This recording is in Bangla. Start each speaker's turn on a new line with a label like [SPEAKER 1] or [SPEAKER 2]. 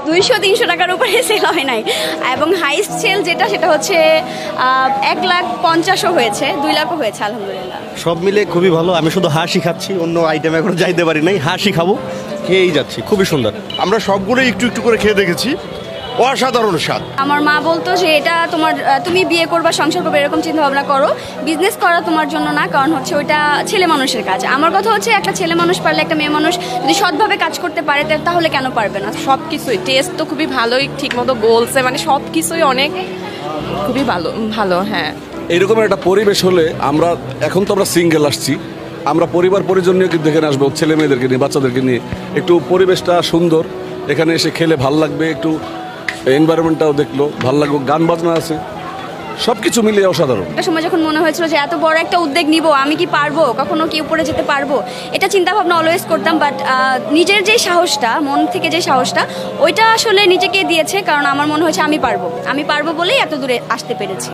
[SPEAKER 1] 200-300 টাকার উপরে সেল হয় নাই এবং হাইস্ট সেল যেটা সেটা হচ্ছে 1,50,000 হয়েছে, 2 লাখও হয়েছে আলহামদুলিল্লাহ।
[SPEAKER 2] সব মিলে খুবই ভালো। আমি শুধু হাঁসই খাচ্ছি, অন্য আইটেম এখনো যাইতে পারি নাই। হাঁসই খাবো, খেয়েই যাচ্ছি, খুবই সুন্দর।
[SPEAKER 3] আমরা সবগুলো একটু একটু করে খেয়ে দেখেছি, অসাধারণ স্বাদ।
[SPEAKER 1] আমার মা বলতো যে এটা তুমি বিয়ে করবা, সংসার করবে, এরকম চিন্তা ভাবনা করো, বিজনেস করা তোমার জন্য না, কারণ হচ্ছে ওইটা ছেলে মানুষের কাজ। আমার কথা হচ্ছে একটা ছেলে মানুষ পারলে, একটা মেয়ে মানুষ যদি সৎভাবে কাজ করতে পারে তাহলে কেন পারবে না।
[SPEAKER 4] সব কিছুই টেস্ট তো খুবই ভালোই, ঠিক মতো বলছে, মানে সব কিছুই অনেক খুবই ভালো। হ্যাঁ,
[SPEAKER 5] এইরকম একটা পরিবেশ হলে এখন তো আমরা সিঙ্গেল আসছি, আমরা পরিবার পরিজন নিয়ে কিন্তু এখানে আসবো, ছেলে মেয়েদেরকে নিয়ে, বাচ্চাদেরকে নিয়ে। একটু পরিবেশটা সুন্দর, এখানে এসে খেলে ভাল লাগবে, একটু এনভায়রনমেন্টটাও দেখলো ভাল লাগবে, গান বাজনা আছে, সবকিছু মিলিয়ে অসাধারণ।
[SPEAKER 1] একটা সময় যখন মনে হয়েছিল যে এত বড় একটা উদ্যোগ নিব, আমি কি পারবো, কখনো কি উপরে যেতে পারবো, এটা চিন্তা ভাবনা অলওয়েজ করতাম। বাট নিজের যে সাহসটা, মন থেকে যে সাহসটা, ওইটা আসলে নিজেকে দিয়েছে, কারণ আমার মনে হয়েছে আমি পারবো বলেই এত দূরে আসতে পেরেছি।